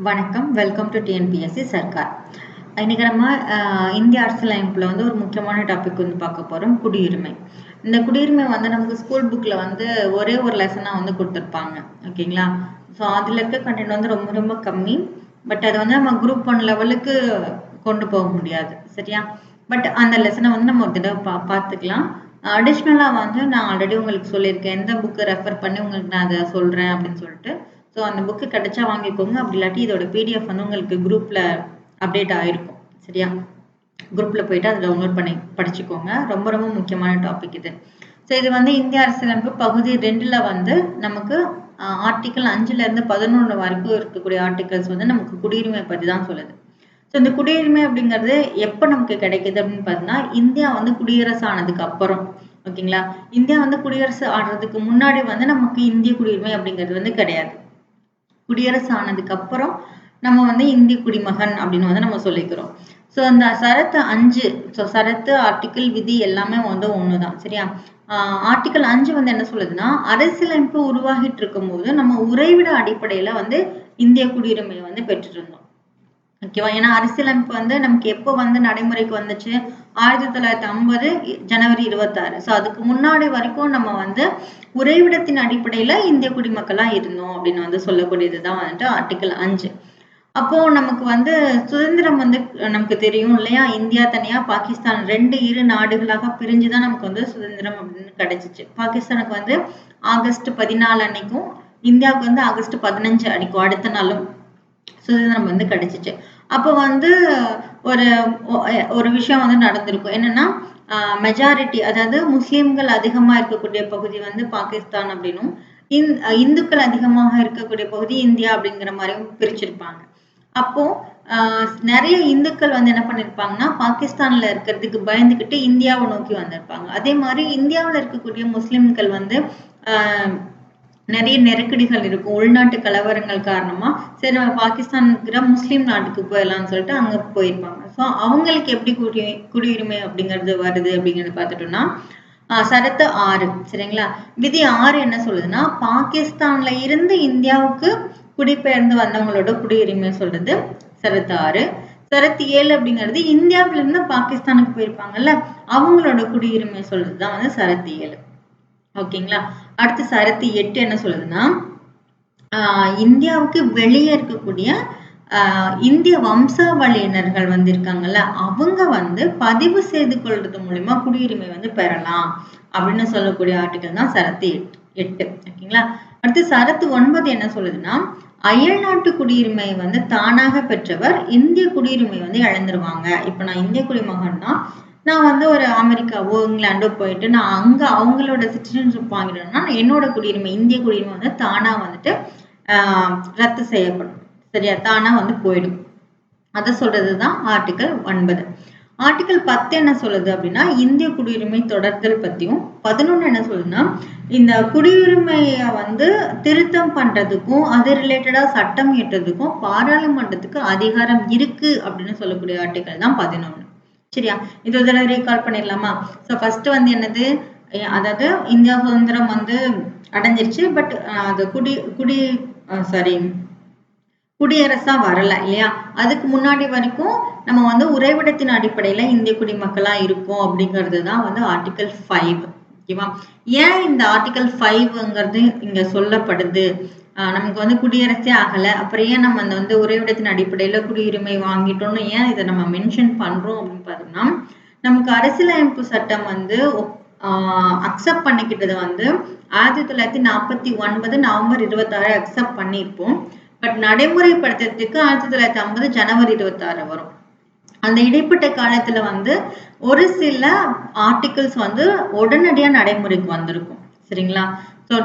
வணக்கம். Welcome to TNPSC Sarkar. இன்னைக்கு நம்ம இந்திய அரசியலமைப்புல வந்து ஒரு முக்கியமான டாபிக் வந்து பார்க்க போறோம். குடியுரிமை. இந்த குடியுரிமை வந்து நமக்கு ஸ்கூல் புக்ல வந்து ஒரே ஒரு லெசனா வந்து கொடுத்துருப்பாங்க. ஓகேங்களா? ஸோ அதுல இருக்க கண்டென்ட் வந்து ரொம்ப ரொம்ப கம்மி. பட் அது வந்து நம்ம குரூப் 1 லெவலுக்கு கொண்டு போக முடியாது. சரியா? பட் அந்த லெசனை வந்து நம்ம ஒரு தடவை பார்த்துக்கலாம். அடிஷ்னலா வந்து நான் ஆல்ரெடி உங்களுக்கு சொல்லியிருக்கேன். எந்த புக்கை ரெஃபர் பண்ணி உங்களுக்கு நான் அதை சொல்றேன் அப்படின்னு சொல்லிட்டு. ஸோ அந்த புக்கு கிடைச்சா வாங்கிக்கோங்க. அப்படி இல்லாட்டி இதோட பிடிஎஃப் வந்து உங்களுக்கு குரூப்ல அப்டேட் ஆயிருக்கும். சரியா? குரூப்ல போயிட்டு அதை டவுன்லோட் பண்ணி படிச்சுக்கோங்க. ரொம்ப ரொம்ப முக்கியமான டாபிக் இது. ஸோ இது வந்து இந்திய அரசியலமைப்பு பகுதி 2ல வந்து நமக்கு ஆர்டிக்கல் 5ல இருந்து 11 வரைக்கும் இருக்கக்கூடிய ஆர்டிகல்ஸ் வந்து நமக்கு குடியுரிமை பற்றி தான் சொல்லுது. ஸோ இந்த குடியுரிமை அப்படிங்கிறது எப்போ நமக்கு கிடைக்குது அப்படின்னு பார்த்தீங்கன்னா, இந்தியா வந்து குடியரசு ஆனதுக்கு அப்புறம். ஓகேங்களா? இந்தியா வந்து குடியரசு ஆடுறதுக்கு முன்னாடி வந்து நமக்கு இந்திய குடியுரிமை அப்படிங்கிறது வந்து கிடையாது. குடியரசு ஆனதுக்கு அப்புறம் நம்ம வந்து இந்திய குடிமகன் அப்படின்னு வந்து நம்ம சொல்லிக்கிறோம். ஸோ இந்த சரத்து 5, ஸோ சரத்து, ஆர்டிக்கிள், விதி எல்லாமே வந்து ஒண்ணுதான். சரியா? ஆர்டிக்கிள் 5 வந்து என்ன சொல்லுதுன்னா, அரசியலமைப்பு உருவாகிட்டு இருக்கும்போது நம்ம உறைவிட அடிப்படையில வந்து இந்திய குடியுரிமையை வந்து பெற்றுட்டு இருந்தோம். ஓகேவா? ஏன்னா அரசியலமைப்பு வந்து நமக்கு எப்போ வந்து நடைமுறைக்கு வந்துச்சு? 1950 ஜனவரி 26. ஸோ அதுக்கு முன்னாடி வரைக்கும் நம்ம வந்து உறைவிடத்தின் அடிப்படையில இந்திய குடிமக்களா இருந்தோம் அப்படின்னு வந்து சொல்லக்கூடியதுதான் வந்துட்டு ஆர்டிக்கிள் 5. அப்போ நமக்கு வந்து சுதந்திரம் வந்து நமக்கு தெரியும் இல்லையா? இந்தியா தனியா, பாகிஸ்தான் 2 இரு நாடுகளாக பிரிஞ்சுதான் நமக்கு வந்து சுதந்திரம் அப்படின்னு கிடைச்சிச்சு. பாகிஸ்தானுக்கு வந்து ஆகஸ்ட் 14 அன்னைக்கும், இந்தியாவுக்கு வந்து ஆகஸ்ட் 15 அன்னைக்கும் அடுத்த நாளும் சுதந்திரம் வந்து கிடைச்சிச்சு. அப்போ வந்து ஒரு ஒரு விஷயம் வந்து நடந்திருக்கும். என்னன்னா, மெஜாரிட்டி, அதாவது முஸ்லிம்கள் அதிகமா இருக்கக்கூடிய பகுதி வந்து பாகிஸ்தான் அப்படின்னும், இந்துக்கள் அதிகமாக இருக்கக்கூடிய பகுதி இந்தியா அப்படிங்கிற மாதிரியும் பிரிச்சிருப்பாங்க. அப்போ நிறைய இந்துக்கள் வந்து என்ன பண்ணிருப்பாங்கன்னா, பாகிஸ்தான்ல இருக்கிறதுக்கு பயந்துகிட்டு இந்தியாவை நோக்கி வந்திருப்பாங்க. அதே மாதிரி இந்தியாவுல இருக்கக்கூடிய முஸ்லிம்கள் வந்து நிறைய நெருக்கடிகள் இருக்கும். உள்நாட்டு கலவரங்கள் காரணமா, சரி நம்ம பாகிஸ்தான்ங்கிற முஸ்லீம் நாட்டுக்கு போயிடலாம்னு சொல்லிட்டு அங்க போயிருப்பாங்க. ஸோ அவங்களுக்கு எப்படி குடியுரிமை அப்படிங்கிறது வருது அப்படிங்கிறது பார்த்துட்டோம்னா, சரத்து 6. சரிங்களா? விதி 6 என்ன சொல்லுதுன்னா, பாகிஸ்தான்ல இருந்து இந்தியாவுக்கு குடிபெயர்ந்து வந்தவங்களோட குடியுரிமை சொல்றது சரத்து 6. சரத்து 7 அப்படிங்கிறது இந்தியாவில இருந்து பாகிஸ்தானுக்கு போயிருப்பாங்கல்ல, அவங்களோட குடியுரிமை சொல்றதுதான் வந்து சரத்து 7. ஓகேங்களா? அடுத்து சரத்து 8 என்ன சொல்லுதுன்னா, இந்தியாவுக்கு வெளியே இருக்கக்கூடிய இந்திய வம்சாவளியினர்கள் வந்து இருக்காங்கல்ல, அவங்க வந்து பதிவு செய்து கொள்றது மூலியமா குடியுரிமை வந்து பெறலாம் அப்படின்னு சொல்லக்கூடிய ஆர்டிகல் தான் சரத்து 8. ஓகேங்களா? அடுத்து சரத்து 9 என்ன சொல்லுதுன்னா, அயல்நாட்டு குடியுரிமை வந்து தானாக பெற்றவர் இந்திய குடியுரிமை வந்து இழந்துருவாங்க. இப்ப நான் இந்திய குடிமகன்னா, நான் வந்து ஒரு அமெரிக்காவோ, இங்கிலாண்டோ போயிட்டு நான் அங்க அவங்களோட சிட்டிசன்ஷிப் வாங்கிடணும்னா, என்னோட குடியுரிமை, இந்திய குடியுரிமை வந்து தானா வந்துட்டு ரத்து செய்யப்படும். சரியா? தானா வந்து போயிடும். அதை சொல்றதுதான் ஆர்டிகல் 9. ஆர்டிகல் 10 என்ன சொல்லுது அப்படின்னா, இந்திய குடியுரிமை தொடர்தல் பத்தியும், 11 என்ன சொல்லுதுன்னா, இந்த குடியுரிமைய வந்து திருத்தம் பண்றதுக்கும், அது ரிலேட்டடா சட்டம் இயற்றதுக்கும் பாராளுமன்றத்துக்கு அதிகாரம் இருக்கு அப்படின்னு சொல்லக்கூடிய ஆர்டிகல் தான் 11. சரியா? இது ஒரு தடவை ரீகால் பண்ணிடலாமா? ஸோ ஃபர்ஸ்ட் வந்து என்னது? அதாவது இந்தியா சுதந்திரம் வந்து அடைஞ்சிருச்சு. பட் அது குடியரசா வரல இல்லையா? அதுக்கு முன்னாடி வரைக்கும் நம்ம வந்து உறைவிடத்தின் அடிப்படையில இந்திய குடிமக்களா இருக்கோம் அப்படிங்கிறது தான் வந்து ஆர்டிகல் 5. ஓகேவா? ஏன் இந்த ஆர்டிகல் 5ங்கிறது இங்க சொல்லப்படுது? நமக்கு வந்து குடியரசே ஆகல, அப்புறம் ஏன் நம்ம அந்த வந்து உறைவிடத்தின் அடிப்படையில குடியுரிமை வாங்கிட்டோம்னு ஏன் இதை நம்ம மென்ஷன் பண்றோம் அப்படின்னு பார்த்தோம்னா, நமக்கு அரசியலமைப்பு சட்டம் வந்து அக்செப்ட் பண்ணிக்கிட்டது வந்து 1949 நவம்பர் 26 அக்செப்ட் பண்ணியிருப்போம். பட் நடைமுறைப்படுத்துறதுக்கு 1950 ஜனவரி 26 வரும். அந்த இடைப்பட்ட காலத்துல வந்து ஒரு சில ஆர்டிகல்ஸ் வந்து உடனடியா நடைமுறைக்கு வந்திருக்கும். சரிங்களா? ஸோ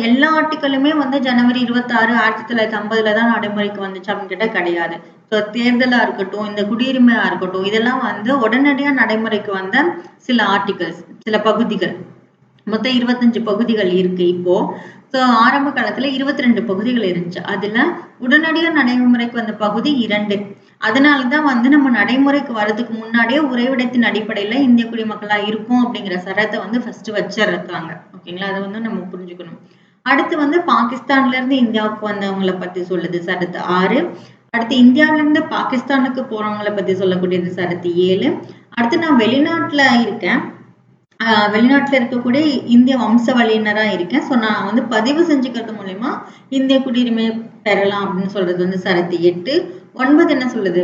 எல்லா ஆர்டிக்கலுமே வந்து ஜனவரி 26 1950 தான் நடைமுறைக்கு வந்துச்சு அப்படின்னு கேட்டா கிடையாது. ஸோ தேர்தலா இருக்கட்டும், இந்த குடியுரிமையா இருக்கட்டும், இதெல்லாம் வந்து உடனடியா நடைமுறைக்கு வந்த சில ஆர்டிகல்ஸ், சில பகுதிகள். மொத்தம் 25 பகுதிகள் இருக்கு இப்போ. ஸோ ஆரம்ப காலத்துல 22 பகுதிகள் இருந்துச்சு. அதுல உடனடியா நடைமுறைக்கு வந்த பகுதி 2. அதனாலதான் வந்து நம்ம நடைமுறைக்கு வர்றதுக்கு முன்னாடியே உறைவிடத்தின் அடிப்படையில இந்திய குடிமக்களா இருக்கும் அப்படிங்கிற சரத்தை வந்து ஃபர்ஸ்ட் வச்சிருக்காங்க. ஓகேங்களா? அதை வந்து நம்ம புரிஞ்சுக்கணும். அடுத்து வந்து பாகிஸ்தான்ல இருந்து இந்தியாவுக்கு வந்தவங்களை பத்தி சொல்லுது சரத்து 6. அடுத்து இந்தியாவில இருந்து பாகிஸ்தானுக்கு போறவங்களை பத்தி சொல்லக்கூடியது சரத்து 7. அடுத்து நான் வெளிநாட்டுல இருக்கேன், வெளிநாட்டுல இருக்கக்கூடிய இந்திய வம்சாவளியினரா இருக்கேன். ஸோ நான் வந்து பதிவு செஞ்சுக்கிறது மூலியமா இந்திய குடியுரிமை பெறலாம் அப்படின்னு சொல்றது வந்து சரத்து 8. 9 என்ன சொல்லுது,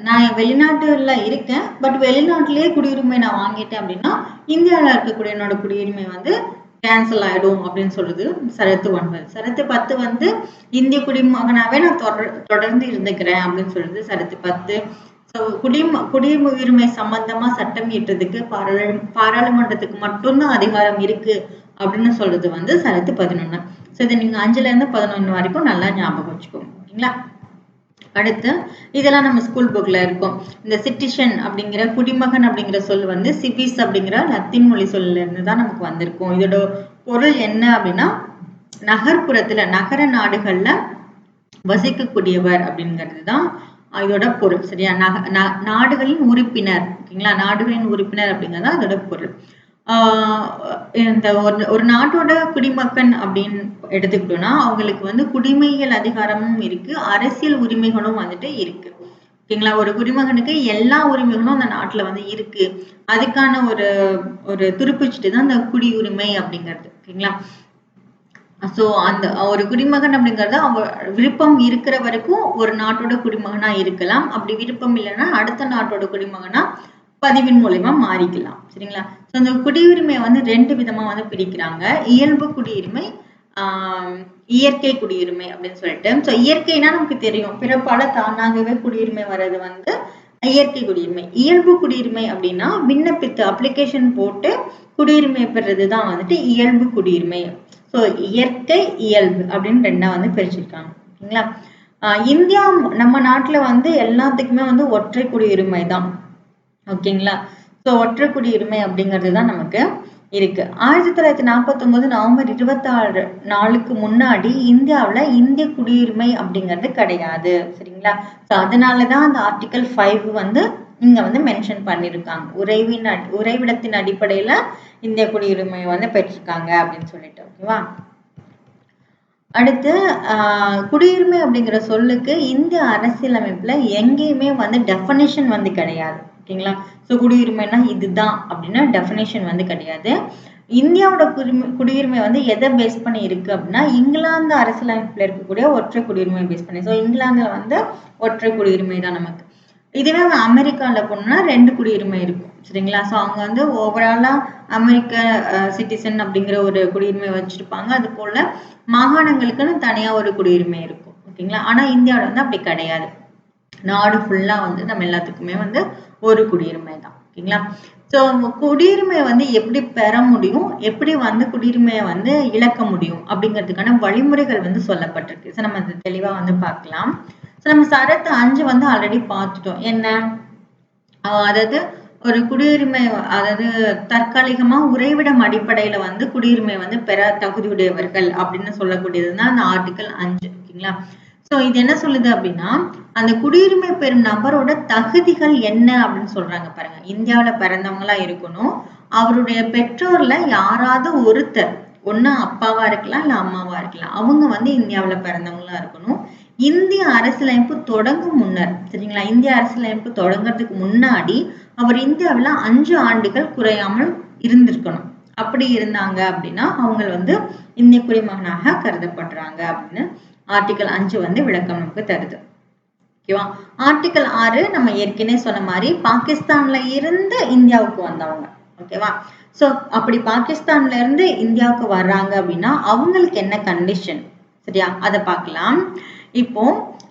நான் வெளிநாட்டுல இருக்கேன், பட் வெளிநாட்டிலேயே குடியுரிமை நான் வாங்கிட்டேன் அப்படின்னா இந்தியாவில் இருக்கக்கூடிய என்னோட குடியுரிமை வந்து கேன்சல் ஆயிடும் அப்படின்னு சொல்றது சரத்து 9. சரத்து 10 வந்து இந்திய குடிமகனாவே நான் தொடர்ந்து இருந்துக்கிறேன் அப்படின்னு சொல்றது சரத்து 10. ஸோ குடியுரிமை சம்பந்தமா சட்டம் இயற்றதுக்கு பாராளுமன்றத்துக்கு மட்டும்தான் அதிகாரம் இருக்கு அப்படின்னு சொல்றது வந்து சரத்து 11. ஸோ இதை நீங்க 5ல இருந்து 11 வரைக்கும் நல்லா ஞாபகம் வச்சுக்கோங்க. ஓகேங்களா? அடுத்து இதெல்லாம் நம்ம ஸ்கூல் புக்ல இருக்கும். இந்த சிட்டிசன் அப்படிங்கிற குடிமகன் அப்படிங்கிற சொல் வந்து சிவிஸ் அப்படிங்கிற லத்தீன் மொழி சொல்ல இருந்து தான் நமக்கு வந்திருக்கும். இதோட பொருள் என்ன அப்படின்னா நகர்ப்புறத்துல நகர நாடுகள்ல வசிக்கக்கூடியவர் அப்படிங்கிறது தான் இதோட பொருள். சரியா? நாடுகளின் உறுப்பினர். ஓகேங்களா? நாடுகளின் உறுப்பினர் அப்படிங்கிறது தான் இதோட பொருள். இந்த ஒரு நாட்டோட குடிமகன் அப்படின்னு எடுத்துக்கிட்டோம்னா அவங்களுக்கு வந்து குடிமைகள் அதிகாரமும் இருக்கு, அரசியல் உரிமைகளும் வந்துட்டு இருக்கு. ஓகேங்களா? ஒரு குடிமகனுக்கு எல்லா உரிமைகளும் அந்த நாட்டுல வந்து இருக்கு. அதுக்கான ஒரு ஒரு துருப்பிச்சுட்டு தான் அந்த குடியுரிமை அப்படிங்கிறது. ஓகேங்களா? சோ அந்த ஒரு குடிமகன் அப்படிங்கறது அவங்க விருப்பம் இருக்கிற வரைக்கும் ஒரு நாட்டோட குடிமகனா இருக்கலாம். அப்படி விருப்பம் இல்லைன்னா அடுத்த நாட்டோட குடிமகனா பதிவின் மூலமா மாறிக்கலாம். சரிங்களா? சோ அந்த குடியுரிமையை வந்து 2 விதமா வந்து பிரிக்கிறாங்க. இயல்பு குடியுரிமை, இயற்கை குடியுரிமை அப்படின்னு சொல்லிட்டு. சோ இயற்கைனா நமக்கு தெரியும், பிறப்பால தானாகவே குடியுரிமை வர்றது வந்து இயற்கை குடியுரிமை. இயல்பு குடியுரிமை அப்படின்னா விண்ணப்பித்து அப்ளிகேஷன் போட்டு குடியுரிமை பெறதுதான் வந்துட்டு இயல்பு குடியுரிமை. ஸோ இயற்கை இயல்பு அப்படின்னு 2ஆ வந்து பிரிச்சிருக்காங்க. ஓகேங்களா? இந்தியா நம்ம நாட்டுல வந்து எல்லாத்துக்குமே வந்து ஒற்றை குடியுரிமை தான். ஓகேங்களா? ஸோ ஒற்றை குடியுரிமை அப்படிங்கிறது தான் நமக்கு இருக்கு. 1949 நவம்பர் 26 நாளுக்கு முன்னாடி இந்தியாவுல இந்திய குடியுரிமை அப்படிங்கிறது கிடையாது. சரிங்களா? ஸோ அதனாலதான் அந்த ஆர்டிகல் 5 வந்து இங்க வந்து மென்ஷன் பண்ணிருக்காங்க. உறைவிடத்தின் அடிப்படையில இந்திய குடியுரிமை வந்து பெற்றிருக்காங்க அப்படின்னு சொல்லிட்டு. ஓகேவா? அடுத்து குடியுரிமை அப்படிங்கிற சொல்லுக்கு இந்திய அரசியலமைப்புல எங்கேயுமே வந்து டெஃபனிஷன் வந்து கிடையாது. ஓகேங்களா? ஸோ குடியுரிமைனா இதுதான் அப்படின்னா டெஃபனிஷன் வந்து கிடையாது. இந்தியாவோட குடியுரிமை வந்து எதை பேஸ் பண்ணி இருக்கு அப்படின்னா இங்கிலாந்து அரசியலமைப்புல இருக்கக்கூடிய ஒற்றை குடியுரிமை பேஸ் பண்ணி. ஸோ இங்கிலாந்துல வந்து ஒற்றை குடியுரிமை தான் நமக்கு. இதுவே அமெரிக்கால போனோம்னா 2 குடியுரிமை இருக்கும். சரிங்களா? ஸோ அவங்க வந்து ஓவராலா அமெரிக்க சிட்டிசன் அப்படிங்கிற ஒரு குடியுரிமை வச்சிருப்பாங்க. அது போல மாகாணங்களுக்குன்னு தனியா ஒரு குடியுரிமை இருக்கும். ஓகேங்களா? ஆனா இந்தியாவில வந்து அப்படி கிடையாது. நாடு ஃபுல்லா வந்து நம்ம எல்லாத்துக்குமே வந்து ஒரு குடியுரிமை தான். ஓகேங்களா? ஸோ குடியுரிமையை வந்து எப்படி பெற முடியும், எப்படி வந்து குடியுரிமையை வந்து இழக்க முடியும் அப்படிங்கிறதுக்கான வழிமுறைகள் வந்து சொல்லப்பட்டிருக்கு. ஸோ நம்ம அது தெளிவா வந்து பார்க்கலாம். ஸோ நம்ம சரத்து 5 வந்து ஆல்ரெடி பார்த்துட்டோம். என்ன? அதாவது ஒரு குடியுரிமை, அதாவது தற்காலிகமா உறைவிடம் அடிப்படையில வந்து குடியுரிமை வந்து பெற தகுதியுடையவர்கள் அப்படின்னு சொல்லக்கூடியதுதான் அந்த ஆர்டிகல் 5. ஓகேங்களா? சோ இது என்ன சொல்லுது அப்படின்னா அந்த குடியுரிமை பெறும் நபரோட தகுதிகள் என்ன அப்படின்னு சொல்றாங்க பாருங்க. இந்தியாவில பிறந்தவங்களா இருக்கணும், அவருடைய பெற்றோர்ல யாராவது ஒருத்தர், ஒண்ணு அப்பாவா இருக்கலாம் இல்ல அம்மாவா இருக்கலாம், அவங்க வந்து இந்தியாவில பிறந்தவங்களா இருக்கணும். இந்திய அரசியலமைப்பு தொடங்கும் முன்னர், சரிங்களா, இந்திய அரசியலமைப்பு தொடங்குறதுக்கு முன்னாடி அவர் இந்தியாவில 5 ஆண்டுகள் குறையாமல் இருந்திருக்கணும். அப்படி இருந்தாங்க அப்படின்னா அவங்க வந்து இந்திய குடிமகனாக கருதப்படுறாங்க அப்படின்னு ஆர்டிகல் 5 வந்து விளக்கம் நமக்கு தருது. ஓகேவா? ஆர்டிகல் 6 நம்ம ஏற்கனவே சொன்ன மாதிரி பாகிஸ்தான்ல இருந்து இந்தியாவுக்கு வந்தவங்க. ஓகேவா? சோ அப்படி பாகிஸ்தான்ல இருந்து இந்தியாவுக்கு வர்றாங்க அப்படின்னா அவங்களுக்கு என்ன கண்டிஷன், சரியா, அதை பார்க்கலாம். இப்போ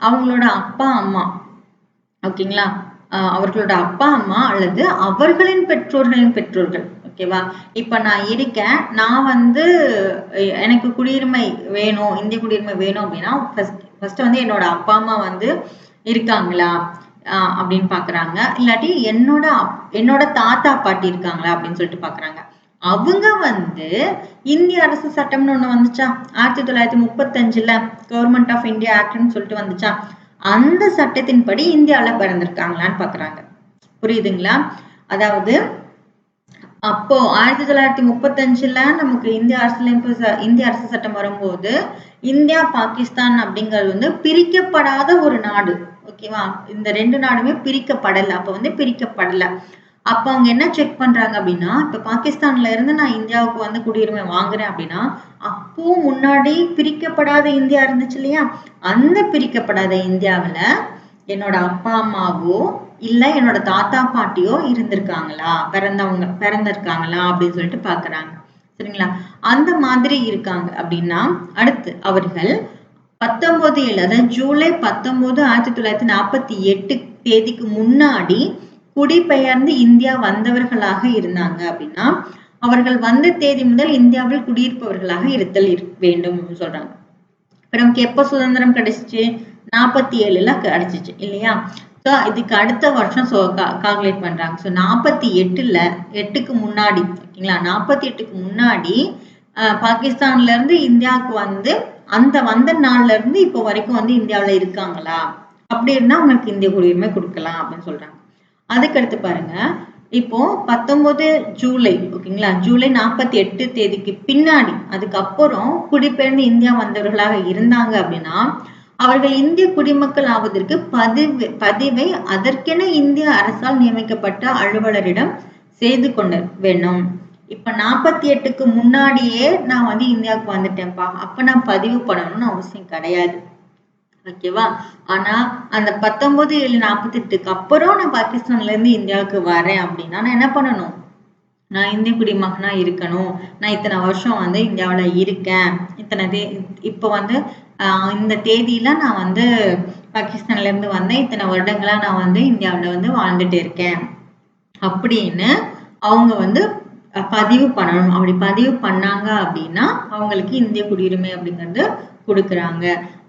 அவங்களோட அப்பா அம்மா, ஓகேங்களா, அவர்களோட அப்பா அம்மா அல்லது அவர்களின் பெற்றோர்களின் பெற்றோர்கள். ஓகேவா? இப்ப நான் இருக்கேன், நான் வந்து எனக்கு குடியுரிமை வேணும், இந்திய குடியுரிமை வேணும் அப்படின்னா ஃபர்ஸ்ட் வந்து என்னோட அப்பா அம்மா வந்து இருக்காங்களா அப்படின்னு பாக்குறாங்க. இல்லாட்டி என்னோட தாத்தா பாட்டி இருக்காங்களா அப்படின்னு சொல்லிட்டு பாக்குறாங்க. அவங்க வந்து இந்திய அரசு சட்டம்னு ஒண்ணு வந்துச்சா 1935ல கவர்மெண்ட் ஆஃப் இந்தியா ஆக்ட்னு சொல்லிட்டு வந்துச்சா, அந்த சட்டத்தின்படி இந்தியாவில பிறந்திருக்காங்களான்னு பாக்குறாங்க. புரியுதுங்களா? அதாவது அப்போ 1935ல நமக்கு இந்திய அரசு சட்டம் வரும்போது இந்தியா பாகிஸ்தான் அப்படிங்கிறது வந்து பிரிக்கப்படாத ஒரு நாடு. ஓகேவா? இந்த 2 நாடுமே பிரிக்கப்படல. அப்ப வந்து பிரிக்கப்படல. அப்ப அவங்க என்ன செக் பண்றாங்க அப்படின்னா, இப்ப பாகிஸ்தான்ல இருந்து நான் இந்தியாவுக்கு வந்து குடியுரிமை வாங்குறேன் அப்படின்னா, அப்போ முன்னாடி பிரிக்கப்படாத இந்தியா இருந்துச்சு இல்லையா? அந்த பிரிக்கப்படாத இந்தியாவுல என்னோட அப்பா அம்மாவோ இல்ல என்னோட தாத்தா பாட்டியோ இருந்திருக்காங்களா, பிறந்திருக்காங்களா அப்படின்னு சொல்லிட்டு பாக்குறாங்க. சரிங்களா? அந்த மாதிரி இருக்காங்க அப்படின்னா, அடுத்து அவர்கள் 19/7 அதாவது ஜூலை 19 1948 தேதிக்கு முன்னாடி குடிபெயர்ந்து இந்தியா வந்தவர்களாக இருந்தாங்க அப்படின்னா, அவர்கள் வந்த தேதி முதல் இந்தியாவில் குடியிருப்பவர்களாக இருத்தல் வேண்டும் அப்படின்னு சொல்றாங்க. இப்ப நமக்கு எப்ப சுதந்திரம் கிடைச்சிச்சு? 47ல கிடைச்சிச்சு இல்லையா? ஸோ இதுக்கு அடுத்த வருஷம் கால்குலேட் பண்றாங்க. ஸோ 48க்கு முன்னாடி ஓகேங்களா? 48க்கு முன்னாடி பாகிஸ்தான்ல இருந்து இந்தியாவுக்கு வந்து அந்த வந்த நாள்ல இருந்து இப்போ வரைக்கும் வந்து இந்தியாவுல இருக்காங்களா? அப்படி இருந்தா உங்களுக்கு இந்திய குடியுரிமை கொடுக்கலாம் அப்படின்னு சொல்றாங்க. அதுக்கடுத்து பாருங்க, இப்போ 19 ஜூலை ஓகேங்களா? ஜூலை 48 தேதிக்கு பின்னாடி அதுக்கப்புறம் குடிபெயர்ந்து இந்தியா வந்தவர்களாக இருந்தாங்க அப்படின்னா, அவர்கள் இந்திய குடிமக்கள் ஆவதற்கு பதிவை அதற்கென இந்திய அரசால் நியமிக்கப்பட்ட அலுவலரிடம் செய்து கொள்ள வேண்டும். இப்ப 48க்கு முன்னாடியே நான் வந்து இந்தியாவுக்கு வந்துட்டேன்ப்பா. அப்ப நான் பதிவு பண்ணணும்னு அவசியம் கிடையாது. ஓகேவா? ஆனா அந்த 19/7/48க்கு அப்புறம் நான் பாகிஸ்தான்ல இருந்து இந்தியாவுக்கு வரேன் அப்படின்னா நான் என்ன பண்ணணும்? நான் இந்திய குடிமகனா இருக்கணும். நான் இத்தனை வருஷம் வந்து இந்தியாவுல இருக்கேன். இப்போ வந்து இந்த தேதியில நான் வந்து பாகிஸ்தான்ல இருந்து வந்தேன். இத்தனை வருடங்களா நான் வந்து இந்தியாவுல வந்து வாழ்ந்துட்டு இருக்கேன். அப்படின்னு அவங்க வந்து பதிவு பண்ணணும். அப்படி பதிவு பண்ணாங்க அப்படின்னா அவங்களுக்கு இந்திய குடியுரிமை அப்படிங்கிறது கொடுக்குறாங்க.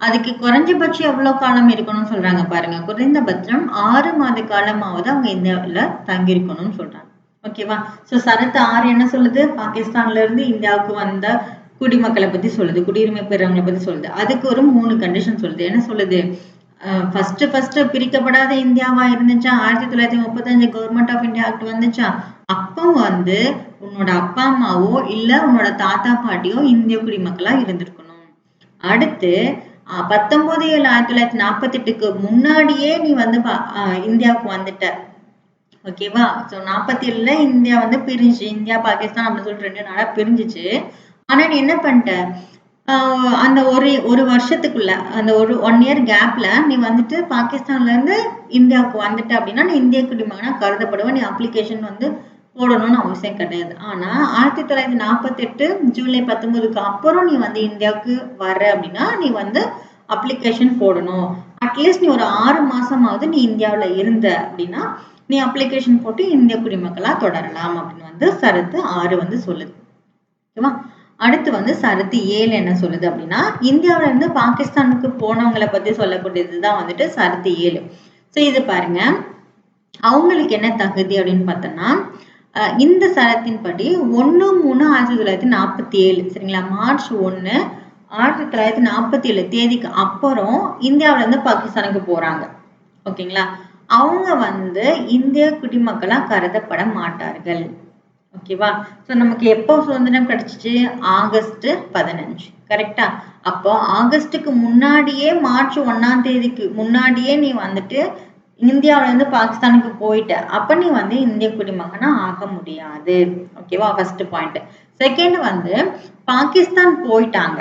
அதுக்கு குறைஞ்சபட்சம் எவ்வளவு காலம் இருக்கணும்னு சொல்றாங்க பாருங்க. குறைந்தபட்சம் 6 மாத காலமாவது அவங்க இந்தியாவுல தங்கியிருக்கணும்னு சொல்றாங்க. ஓகேவா? சோ சரத்து 6 என்ன சொல்லுது? பாகிஸ்தான்ல இருந்து இந்தியாவுக்கு வந்த குடிமக்களை பத்தி சொல்லுது. குடியுரிமை பெறவங்களை பத்தி சொல்லுது. அதுக்கு ஒரு 3 கண்டிஷன் சொல்லுது. என்ன சொல்லுது? ஃபர்ஸ்ட் பிரிக்கப்படாத இந்தியாவா இருந்துச்சா? 1935 கவர்மெண்ட் ஆஃப் இந்தியா ஆக்ட் வந்துச்சா? அப்போ வந்து உன்னோட அப்பா அம்மாவோ இல்ல உன்னோட தாத்தா பாட்டியோ இந்திய குடிமக்களா இருந்திருக்கணும். அடுத்து 19/7/1948க்கு முன்னாடியே நீ வந்து இந்தியாவுக்கு வந்துட்ட. ஓகேவா? ஸோ 47ல இந்தியா வந்து பிரிஞ்சு இந்தியா பாகிஸ்தான் அப்படின்னு சொல்லிட்டு 2 நாடா பிரிஞ்சிச்சு. ஆனா நீ என்ன பண்ணிட்ட? அந்த ஒரு வருஷத்துக்குள்ள அந்த ஒரு 1 இயர் கேப்ல நீ வந்துட்டு பாகிஸ்தான்ல இருந்து இந்தியாவுக்கு வந்துட்ட அப்படின்னா நீ இந்திய குடிமகனா கருதப்படுவ. நீ அப்ளிகேஷன் வந்து போடணும்னு அவசியம் கிடையாது. ஆனா 1948 ஜூலை 19க்கு அப்புறம் நீ வந்து இந்தியாவுக்கு வர அப்படின்னா நீ வந்து அப்ளிகேஷன் போடணும். அட்லீஸ்ட் நீ ஒரு 6 மாசமாவது நீ இந்தியாவுல இருந்த அப்படின்னா நீ அப்ளிகேஷன் போட்டு இந்திய குடிமக்களா தொடரலாம் அப்படின்னு வந்து சரத்து 6 வந்து சொல்லுது. ஓகேவா? அடுத்து வந்து சரத்து 7 என்ன சொல்லுது அப்படின்னா, இந்தியாவுல இருந்து பாகிஸ்தானுக்கு போனவங்களை பத்தி சொல்லக்கூடியதுதான் வந்துட்டு சரத்து 7. சோ இது பாருங்க, அவங்களுக்கு என்ன தகுதி அப்படின்னு பார்த்தோம்னா, இந்த சரத்தின்படி 1/3/1947 சரிங்களா? மார்ச் 1 1947 தேதிக்கு அப்புறம் இந்தியாவுல இருந்து பாகிஸ்தானுக்கு போறாங்க. ஓகேங்களா? அவங்க வந்து இந்திய குடிமக்களா கருதப்பட மாட்டார்கள். ஓகேவா? சோ நமக்கு எப்போ சுதந்திரம் கிடைச்சிச்சு? ஆகஸ்ட் 15 கரெக்டா? அப்போ ஆகஸ்டுக்கு முன்னாடியே மார்ச் 1ஆம் தேதிக்கு முன்னாடியே நீ வந்துட்டு இந்தியாவுல இருந்து பாகிஸ்தானுக்கு போயிட்ட. அப்ப நீ வந்து இந்திய குடிமகனா ஆக முடியாது. ஓகேவா? First point. செகண்ட் வந்து பாகிஸ்தான் போயிட்டாங்க.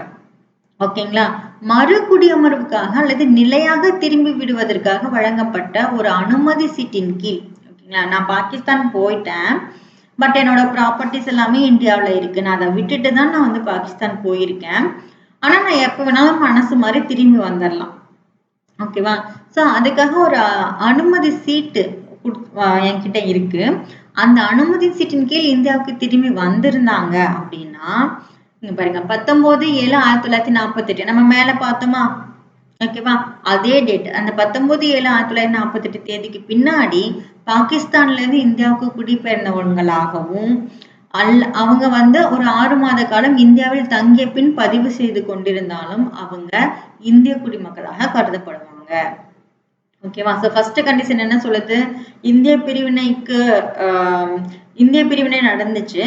ஓகேங்களா? மறு குடியமர்வுக்காக அல்லது நிலையாக திரும்பி விடுவதற்காக வழங்கப்பட்ட ஒரு அனுமதி சீட்டின் கீழ் ஓகேங்களா? நான் பாகிஸ்தான் போயிட்டேன். பட் என்னோட ப்ராப்பர்ட்டிஸ் எல்லாமே இந்தியாவுல இருக்கு. நான் அதை விட்டுட்டு தான் நான் வந்து பாகிஸ்தான் போயிருக்கேன். ஆனா நான் எப்ப வேணாலும் மனசு மாதிரி திரும்பி வந்துடலாம். ஓகேவா? சோ அதுக்காக ஒரு அனுமதி சீட்டு என்கிட்ட இருக்கு. அந்த அனுமதி சீட்டின் கீழ் இந்தியாவுக்கு திரும்பி வந்திருந்தாங்க அப்படின்னா இங்க பாருங்க 19/7/1948 நம்ம மேல பார்த்தோமா? ஓகேவா? அதே டேட் அந்த 19/7/1948 தேதிக்கு பின்னாடி பாகிஸ்தான்ல இருந்து இந்தியாவுக்கு குடிபெயர்ந்தவங்களாகவும் அவங்க வந்து ஒரு 6 மாத காலம் இந்தியாவில் தங்கிய பின் பதிவு செய்து கொண்டிருந்தாலும் அவங்க இந்திய குடிமக்களாக கருதப்படுவாங்க. ஓகேவா? சோ ஃபர்ஸ்ட் கண்டிஷன் என்ன சொல்லுது? இந்திய பிரிவினை நடந்துச்சு.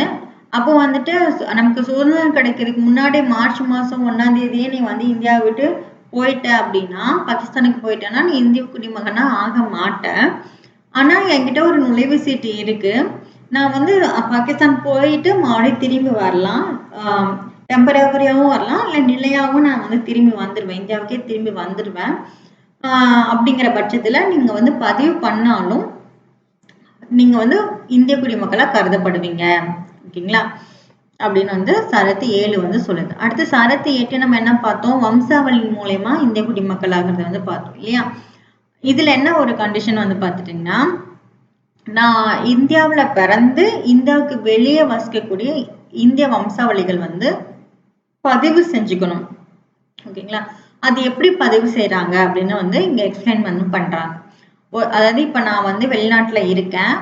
அப்போ வந்துட்டு நமக்கு சுதந்திரம் கிடைக்கிறதுக்கு முன்னாடி மார்ச் மாசம் 1ஆம் தேதியே நீ வந்து இந்தியாவை விட்டு போயிட்ட அப்படின்னா, பாகிஸ்தானுக்கு போயிட்டேன்னா நீ இந்திய குடிமகனா ஆக மாட்ட. ஆனா என்கிட்ட ஒரு நுழைவு சீட்டு இருக்கு. நான் வந்து பாகிஸ்தான் போயிட்டு மறுபடியும் திரும்பி வரலாம். டெம்பரவரியாவும் வரலாம், இல்ல நிலையாவும் நான் வந்து திரும்பி வந்துருவேன். இந்தியாவுக்கே திரும்பி வந்துருவேன். அப்படிங்கிற பட்சத்துல நீங்க வந்து பதிவு பண்ணாலும் நீங்க வந்து இந்திய குடிமக்களா கருதப்படுவீங்க. ஓகேங்களா? அப்படின்னு வந்து சரத்து 7 வந்து சொல்லுது. அடுத்து சரத்து 8 நம்ம என்ன பார்த்தோம்? வம்சாவளி மூலயமா இந்திய குடிமக்கள் ஆகிறத வந்து பார்த்தோம் இல்லையா? இதுல என்ன ஒரு கண்டிஷன் வந்து பார்த்துட்டீங்கன்னா, நான் இந்தியாவுல பிறந்து இந்தியாவுக்கு வெளியே வசிக்கக்கூடிய இந்திய வம்சாவளிகள் வந்து பதிவு செஞ்சுக்கணும். ஓகேங்களா? அது எப்படி பதிவு செய்யறாங்க அப்படின்னு வந்து இங்க எக்ஸ்பிளைன் வந்து பண்றாங்க. அதாவது இப்ப நான் வந்து வெளிநாட்டுல இருக்கேன்.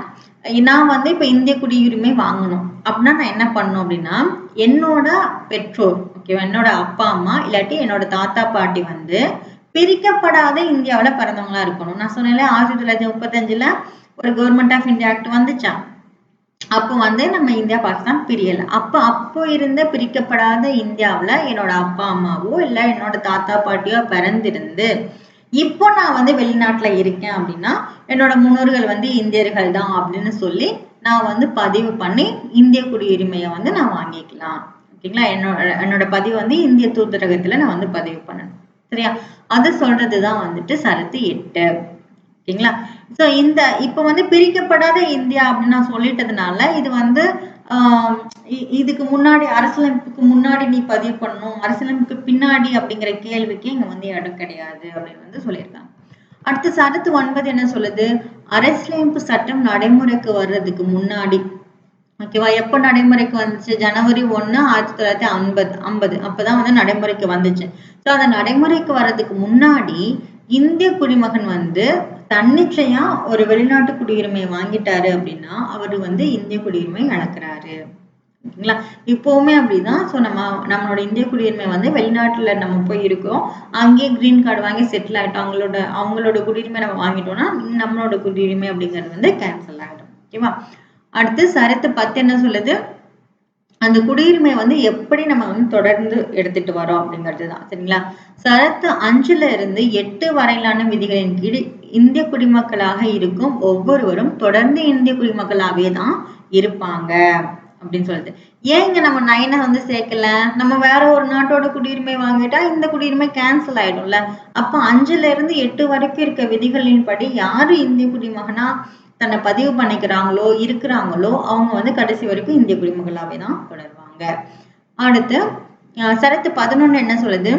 நான் வந்து இப்ப இந்திய குடியுரிமை வாங்கணும் அப்படின்னா நான் என்ன பண்ணணும் அப்படின்னா, என்னோட பெற்றோர், ஓகேவா, என்னோட அப்பா அம்மா இல்லாட்டி என்னோட தாத்தா பாட்டி வந்து பிரிக்கப்படாத இந்தியாவுல பிறந்தவங்களா இருக்கணும். நான் சொன்னேன்ல 1935ல ஒரு கவர்மெண்ட் ஆஃப் இந்தியா ஆக்ட் வந்துச்சா, அப்போ வந்து நம்ம இந்தியா பாகிஸ்தான் பிரியல. அப்போ இருந்த பிரிக்கப்படாத இந்தியாவுல என்னோட அப்பா அம்மாவோ இல்ல என்னோட தாத்தா பாட்டியோ பிறந்திருந்து இப்போ நான் வந்து வெளிநாட்டுல இருக்கேன் அப்படின்னா என்னோட முன்னோர்கள் வந்து இந்தியர்கள் தான் அப்படின்னு சொல்லி நான் வந்து பதிவு பண்ணி இந்திய குடியுரிமையை வந்து நான் வாங்கிக்கலாம். ஓகேங்களா? என்னோட பதிவு வந்து இந்திய தூதரகத்துல நான் வந்து பதிவு பண்ணணும். சரியா? அது சொல்றதுதான் வந்துட்டு சரத்து 8. ஓகேங்களா? சோ இப்ப வந்து பிரிக்கப்படாத இந்தியா அப்படின்னு நான் சொல்லிட்டதுனால இது வந்து இதுக்கு முன்னாடி அரசியலமைப்புக்கு முன்னாடி நீ பதிவு பண்ணணும், அரசியலமைப்புக்கு பின்னாடி அப்படிங்கிற கேள்விக்கு இங்க வந்து இடம் கிடையாது அப்படின்னு வந்து சொல்லியிருக்காங்க. அடுத்து சரத்து 9 என்ன சொல்லுது? அரசியலமைப்பு சட்டம் நடைமுறைக்கு வர்றதுக்கு முன்னாடி, ஓகேவா, எப்ப நடைமுறைக்கு வந்துச்சு? ஜனவரி 1 1950 அப்பதான் வந்து நடைமுறைக்கு வந்துச்சு. சோ அந்த நடைமுறைக்கு வர்றதுக்கு முன்னாடி இந்திய குடிமகன் வந்து தன்னிச்சையா ஒரு வெளிநாட்டு குடியுரிமையை வாங்கிட்டாரு அப்படின்னா அவரு வந்து இந்திய குடியுரிமை இழக்கிறாரு. ஓகேங்களா? இப்பவுமே அப்படிதான். சோ நம்மளோட இந்திய குடியுரிமை வந்து வெளிநாட்டுல நம்ம போய் இருக்கோம், அங்கேயே கிரீன் கார்டு வாங்கி செட்டில் ஆயிட்டோம், அவங்களோட குடியுரிமை நம்ம வாங்கிட்டோம்னா நம்மளோட குடியுரிமை அப்படிங்கிறது வந்து கேன்சல் ஆயிடும். ஓகேவா? அடுத்து சரத்து 10 என்ன சொல்லுது? அந்த குடியுரிமை வந்து எப்படி நம்ம வந்து தொடர்ந்து எடுத்துட்டு வரோம் அப்படிங்கிறது தான். சரிங்களா? சரத்து 5ல இருந்து 8 வரையிலான விதிகளின் கீழ் இந்திய குடிமக்களாக இருக்கும் ஒவ்வொருவரும் தொடர்ந்து இந்திய குடிமக்களாவே தான் இருப்பாங்க அப்படின்னு சொல்லுது. ஏன் இங்க நம்ம 9 வந்து சேர்க்கல? நம்ம வேற ஒரு நாட்டோட குடியுரிமை வாங்கிட்டா இந்த குடியுரிமை கேன்சல் ஆயிடும்ல. அப்ப 5ல இருந்து 8 வரைக்கும் இருக்க விதிகளின் படி யாரு இந்திய குடிமகனா தன்னை பதிவு பண்ணிக்கிறாங்களோ இருக்கிறாங்களோ அவங்க வந்து கடைசி வரைக்கும் இந்திய குடிமக்களாவே தான் தொடருவாங்க. அடுத்து சரத்து 11 என்ன சொல்லுது?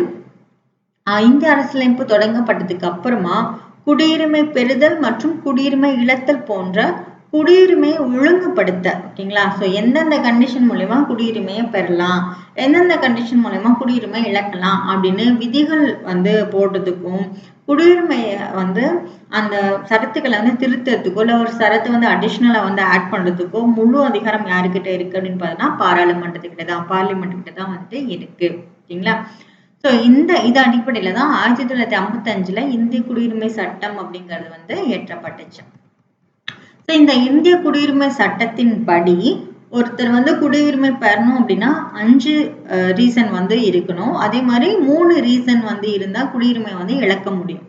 இந்திய அரசியலமைப்பு தொடங்கப்பட்டதுக்கு அப்புறமா குடியுரிமை பெறுதல் மற்றும் குடியுரிமை இழத்தல் போன்ற குடியுரிமையை ஒழுங்குபடுத்த, ஓகேங்களா, சோ எந்தெந்த கண்டிஷன் மூலமா குடியுரிமையை பெறலாம், எந்தெந்த கண்டிஷன் மூலமா குடியுரிமை இழக்கலாம் அப்படின்னு விதிகள் வந்து போடுறதுக்கும், குடியுரிமையை வந்து அந்த சரத்துக்களை வந்து திருத்தறதுக்கோ இல்ல ஒரு சரத்தை வந்து அடிஷனலா வந்து ஆட் பண்றதுக்கோ முழு அதிகாரம் யாருக்கிட்ட இருக்கு அப்படின்னு பார்த்தோம்னா பாராளுமன்றத்துக்கிட்ட தான், பார்லிமெண்ட் கிட்ட தான் வந்துட்டு இருக்கு. ஓகேங்களா? சோ இது அடிப்படையில தான் 1955ல இந்திய குடியுரிமை சட்டம் அப்படிங்கிறது வந்து இயற்றப்பட்டுச்சு. இந்த இந்திய குடியுரிமை சட்டத்தின் படி ஒருத்தர் வந்து குடியுரிமை பெறணும் அப்படின்னா 5 ரீசன் வந்து இருக்கணும். அதே மாதிரி 3 ரீசன் வந்து இருந்தா குடியுரிமை வந்து இழக்க முடியும்.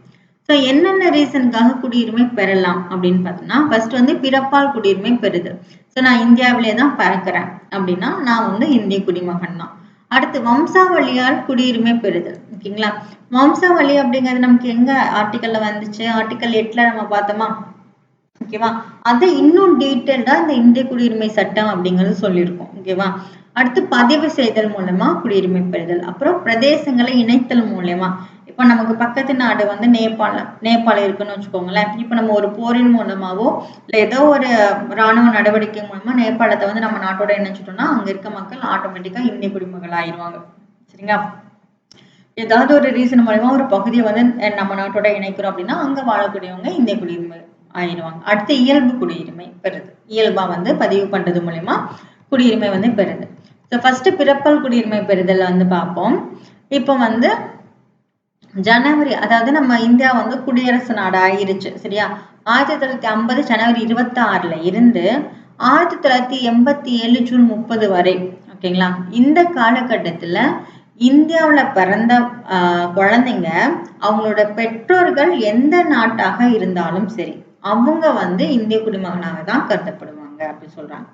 சோ என்னென்ன ரீசனுக்காக குடியுரிமை பெறலாம் அப்படின்னு பார்த்தோம்னா, ஃபர்ஸ்ட் வந்து பிறப்பால் குடியுரிமை பெறுதல். சோ நான் இந்தியாவிலே தான் பிறக்கிறேன் அப்படின்னா நான் வந்து இந்திய குடிமகன் தான். அடுத்து வம்சாவளியால் குடியுரிமை பெறுதல். ஓகேங்களா? வம்சாவளி அப்படிங்கிறது நமக்கு எங்க ஆர்டிக்கல்ல வந்துச்சு? ஆர்டிக்கல் 8ல நம்ம பார்த்தோமா? ஓகேவா? அதை இன்னும் டீட்டெயில்டா இந்த இந்திய குடியுரிமை சட்டம் அப்படிங்கிறது சொல்லியிருக்கோம். ஓகேவா? அடுத்து பதிவு செய்தல் மூலமா குடியுரிமை பெறுதல், அப்புறம் பிரதேசங்களை இணைத்தல் மூலமா. இப்ப நமக்கு பக்கத்து நாடு வந்து நேபாளம் இருக்குன்னு வச்சுக்கோங்களேன். இப்ப நம்ம ஒரு போரின் மூலமாவோ இல்ல ஏதோ ஒரு ராணுவ நடவடிக்கை மூலமா நேபாளத்தை வந்து நம்ம நாட்டோட இணைச்சிட்டோம்னா அங்க இருக்க மக்கள் ஆட்டோமேட்டிக்கா இந்திய குடிமக்கள் ஆயிடுவாங்க. சரிங்களா? ஏதாவது ஒரு ரீசன் மூலமா ஒரு பகுதியை வந்து நம்ம நாட்டோட இணைக்கிறோம் அப்படின்னா அங்க வாழக்கூடியவங்க இந்திய குடியுரிமை ஆயிடுவாங்க. அடுத்து இயல்பு குடியுரிமை பெறுது. இயல்பா வந்து பதிவு பண்றது மூலமா குடியுரிமை வந்து பெறுது. ஸோ ஃபர்ஸ்ட் பிறப்பால் குடியுரிமை பெறுதல் வந்து பார்ப்போம். இப்போ வந்து ஜனவரி, அதாவது நம்ம இந்தியா வந்து குடியரசு நாடு ஆயிருச்சு. சரியா? 1950 ஜனவரி 26ல இருந்து 1987 ஜூன் 30 வரை. ஓகேங்களா? இந்த காலகட்டத்துல இந்தியாவுல பிறந்த குழந்தைங்க அவங்களோட பெற்றோர்கள் எந்த நாட்டாக இருந்தாலும் சரி, அவங்க வந்து இந்திய குடிமகனாக தான் கருதப்படுவாங்க அப்படின்னு சொல்றாங்க.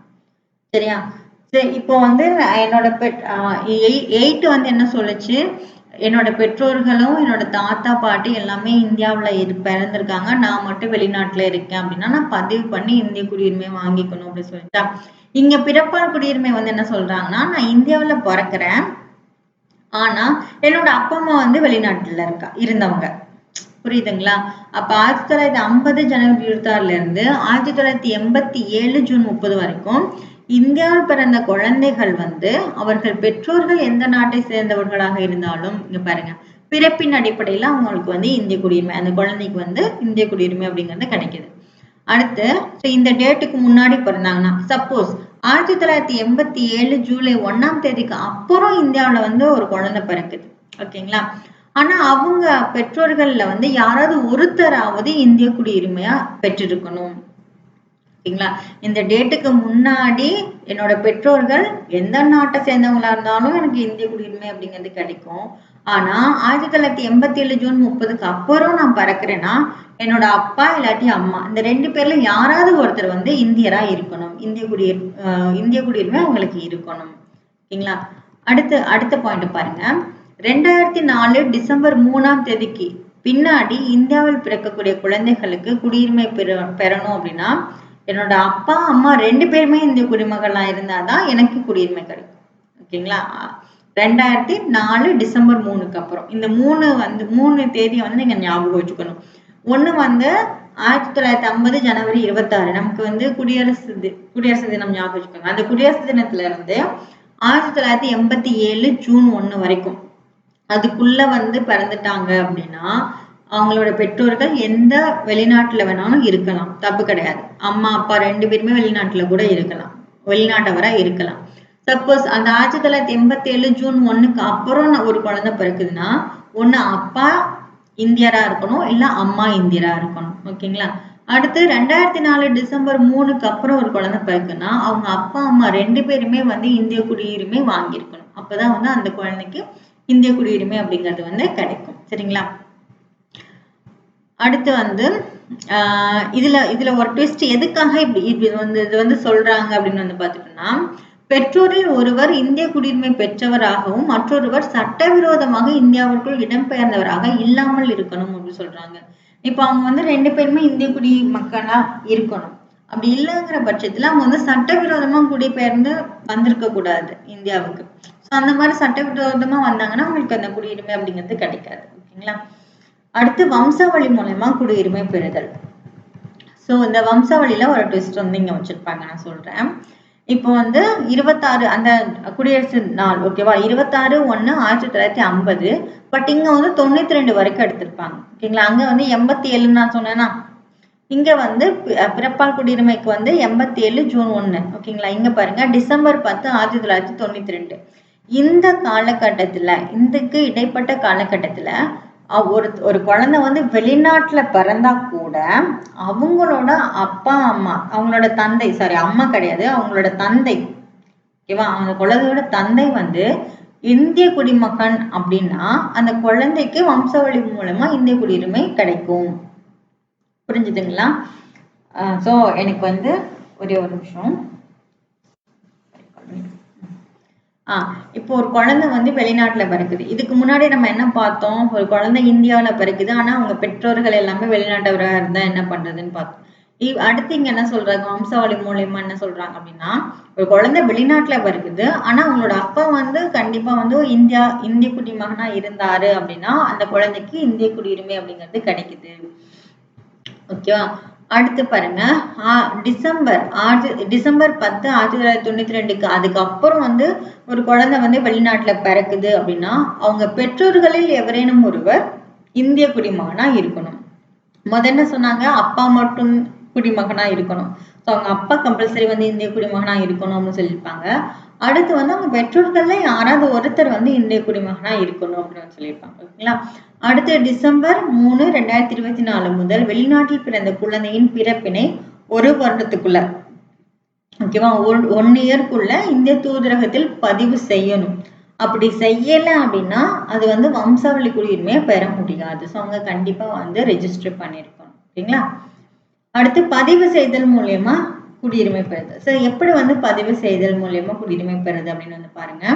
சரியா? சரி, இப்போ வந்து என்னோட எயிட் வந்து என்ன சொல்லுச்சு, என்னோட பெற்றோர்களும் என்னோட தாத்தா பாட்டி எல்லாமே இந்தியாவுல பிறந்திருக்காங்க, நான் மட்டும் வெளிநாட்டுல இருக்கேன் அப்படின்னா நான் பதிவு பண்ணி இந்திய குடியுரிமை வாங்கிக்கணும் அப்படின்னு சொல்லிட்டா. இங்க பிறப்பால் குடியுரிமை வந்து என்ன சொல்றாங்கன்னா, நான் இந்தியாவுல பிறக்கிறேன், ஆனா என்னோட அப்பா அம்மா வந்து வெளிநாட்டுல இருந்தவங்க. புரியுதுங்களா? அப்ப 1950 ஜனவரி 26ல இருந்து 1987 ஜூன் 30 வரைக்கும் இந்தியாவில் பிறந்த குழந்தைகள் வந்து அவர்கள் பெற்றோர்கள் எந்த நாட்டை சேர்ந்தவர்களாக இருந்தாலும், இங்க பாருங்க, பிறப்பின் அடிப்படையில அவங்களுக்கு வந்து இந்திய குடியுரிமை, அந்த குழந்தைக்கு வந்து இந்திய குடியுரிமை அப்படிங்கிறது கிடைக்குது. அடுத்து இந்த டேட்டுக்கு முன்னாடி பிறந்தாங்கன்னா, சப்போஸ் 1987 ஜூலை 1ஆம் தேதிக்கு அப்புறம் இந்தியாவுல வந்து ஒரு குழந்தை பிறக்குது. ஓகேங்களா? ஆனா அவங்க பெற்றோர்கள்ல வந்து யாராவது ஒருத்தராவது இந்திய குடியுரிமையா பெற்றிருக்கணும். ஓகேங்களா? இந்த டேட்டுக்கு முன்னாடி என்னோட பெற்றோர்கள் எந்த நாட்டை சேர்ந்தவங்களா இருந்தாலும் எனக்கு இந்திய குடியுரிமை அப்படிங்கிறது கிடைக்கும். ஆனா 1987 ஜூன் 30க்கு அப்புறம் நான் பிறக்கிறேன்னா, என்னோட அப்பா இல்லாட்டி அம்மா இந்த 2 பேர்ல யாராவது ஒருத்தர் வந்து இந்தியரா இருக்கணும். இந்திய குடியுரிமை அவங்களுக்கு இருக்கணும். ஓகேங்களா? அடுத்த பாயிண்ட் பாருங்க. 2004 டிசம்பர் 3ஆம் தேதிக்கு பின்னாடி இந்தியாவில் பிறக்கக்கூடிய குழந்தைகளுக்கு குடியுரிமை பெறணும் அப்படின்னா, என்னோட அப்பா அம்மா 2 பேருமே இந்திய குடிமகளா இருந்தாதான் எனக்கு குடியுரிமை கிடைக்கும். ஓகேங்களா? 2004 டிசம்பர் 3க்கு அப்புறம் இந்த 3 தேதியை வந்து நீங்க ஞாபகம் வச்சுக்கணும். ஒண்ணு வந்து 1950 ஜனவரி 26 நமக்கு வந்து குடியரசு தினம் ஞாபகம் வச்சுக்கோங்க. அந்த குடியரசு தினத்துல இருந்து 1987 ஜூன் 1 வரைக்கும் அதுக்குள்ள வந்து பிறந்துட்டாங்க அப்படின்னா, அவங்களோட பெற்றோர்கள் எந்த வெளிநாட்டுல வேணாலும் இருக்கலாம், தப்பு கிடையாது. அம்மா அப்பா 2 பேருமே வெளிநாட்டுல கூட இருக்கலாம், வெளிநாட்டவரா இருக்கலாம். சப்போஸ் அந்த 1987 ஜூன் 1க்கு அப்புறம் ஒரு குழந்தை பிறக்குதுன்னா, ஒண்ணு அப்பா இந்தியரா இருக்கணும், இல்ல அம்மா இந்தியரா இருக்கணும். ஓகேங்களா? அடுத்து 2004 டிசம்பர் 3க்கு அப்புறம் ஒரு குழந்தை பிறக்குன்னா, அவங்க அப்பா அம்மா 2 பேருமே வந்து இந்திய குடியுரிமை வாங்கியிருக்கணும். அப்பதான் வந்து அந்த குழந்தைக்கு இந்திய குடியுரிமை அப்படிங்கிறது வந்து கிடைக்கும். சரிங்களா? அடுத்து வந்து இதுல ஒரு ட்விஸ்ட், எதுக்காக இது வந்து சொல்றாங்க அப்படின்னு வந்து பாத்துட்டோம்னா, பெற்றோரில் ஒருவர் இந்திய குடியுரிமை பெற்றவராகவும் மற்றொருவர் சட்டவிரோதமாக இந்தியாவிற்குள் இடம்பெயர்ந்தவராக இல்லாமல் இருக்கணும் அப்படின்னு சொல்றாங்க. இப்ப அவங்க வந்து 2 பேருமே இந்திய குடிமக்களா இருக்கணும். அப்படி இல்லைங்கிற பட்சத்துல அவங்க வந்து சட்டவிரோதமா குடிபெயர்ந்து வந்திருக்க கூடாது இந்தியாவுக்கு. அந்த மாதிரி சட்டவிரோதமா வந்தாங்கன்னா அவங்களுக்கு அந்த குடியுரிமை அப்படிங்கிறது கிடைக்காது. ஓகேங்களா? அடுத்து வம்சாவளி மூலமா குடியுரிமை பெறுதல். சோ இந்த வம்சாவளியில ஒரு ட்விஸ்ட் வந்து இங்க வச்சிருப்பாங்க, நான் சொல்றேன். இப்போ வந்து 26 அந்த குடியரசு நாள், ஓகேவா, 26/1/1950. பட் இங்க வந்து 92 வரைக்கும் எடுத்திருப்பாங்க. ஓகேங்களா? அங்க வந்து 87 நான் சொன்னேன்னா, இங்க வந்து பிறப்பால் குடியுரிமைக்கு வந்து 87 ஜூன் 1. ஓகேங்களா? இங்க பாருங்க, டிசம்பர் 10 1992. இந்த காலகட்டத்துல, இதுக்கு இடைப்பட்ட காலகட்டத்துல ஒரு குழந்தை வந்து வெளிநாட்டுல பிறந்தா கூட அவங்களோட அப்பா அம்மா, அவங்களோட தந்தை, சாரி அம்மா கிடையாது, அவங்களோட தந்தை, ஓகேவா, அந்த குழந்தையோட தந்தை வந்து இந்திய குடிமகன் அப்படின்னா அந்த குழந்தைக்கு வம்சாவளி மூலமா இந்திய குடியுரிமை கிடைக்கும். புரிஞ்சுதுங்களா? சோ எனக்கு வந்து ஒரே ஒரு நிமிஷம். இப்போ ஒரு குழந்தை வந்து வெளிநாட்டுல பிறக்குது. இதுக்கு முன்னாடி நம்ம என்ன பார்த்தோம், ஒரு குழந்தை இந்தியாவுல பிறக்குது, ஆனா அவங்க பெற்றோர்கள் எல்லாமே வெளிநாட்டவரா இருந்தா என்ன பண்றதுன்னு பார்த்தோம். அடுத்து இங்க என்ன சொல்றாங்க, வம்சாவளி மூலியமா என்ன சொல்றாங்க அப்படின்னா, ஒரு குழந்தை வெளிநாட்டுல பிறக்குது, ஆனா அவங்களோட அப்பா வந்து கண்டிப்பா வந்து இந்திய குடிமகனா இருந்தாரு அப்படின்னா அந்த குழந்தைக்கு இந்திய குடியுரிமை அப்படிங்கிறது கிடைக்குது. ஓகேவா? அடுத்து பாருங்க, டிசம்பர் 10 1992க்கு அதுக்கப்புறம் வந்து ஒரு குழந்தை வந்து வெளிநாட்டுல பிறக்குது அப்படின்னா அவங்க பெற்றோர்களில் எவரேனும் ஒருவர் இந்திய குடிமகனா இருக்கணும். முதல்ல சொன்னாங்க அப்பா மட்டும் குடிமகனா இருக்கணும். ஸோ அவங்க அப்பா கம்பல்சரி வந்து இந்திய குடிமகனா இருக்கணும் அப்படின்னு சொல்லியிருப்பாங்க. அடுத்து வந்து அவங்க பெற்றோர்கள்ல யாராவது ஒருத்தர் வந்து இந்திய குடிமகனா இருக்கணும் அப்படின்னு சொல்லியிருப்பாங்க. ஓகேங்களா? அடுத்து டிசம்பர் 3 2024 முதல் வெளிநாட்டில் பிறந்த குழந்தையின் பிறப்பினை 1 வருடத்துக்குள்ள ஓகேவா? 1 இயர்க்குள்ள இந்திய தூதரகத்தில் பதிவு செய்யணும். அப்படி செய்யல அப்படின்னா அது வந்து வம்சாவளி குடியுரிமையை பெற முடியாது. ஸோ அவங்க கண்டிப்பா வந்து ரெஜிஸ்டர் பண்ணியிருக்கணும். ஓகேங்களா? அடுத்து பதிவு செய்தல் மூலியமா குடியுரிமை பெறுது. ஸோ எப்படி வந்து பதிவு செய்தல் மூலியமா குடியுரிமை பெறுது அப்படின்னு வந்து பாருங்க.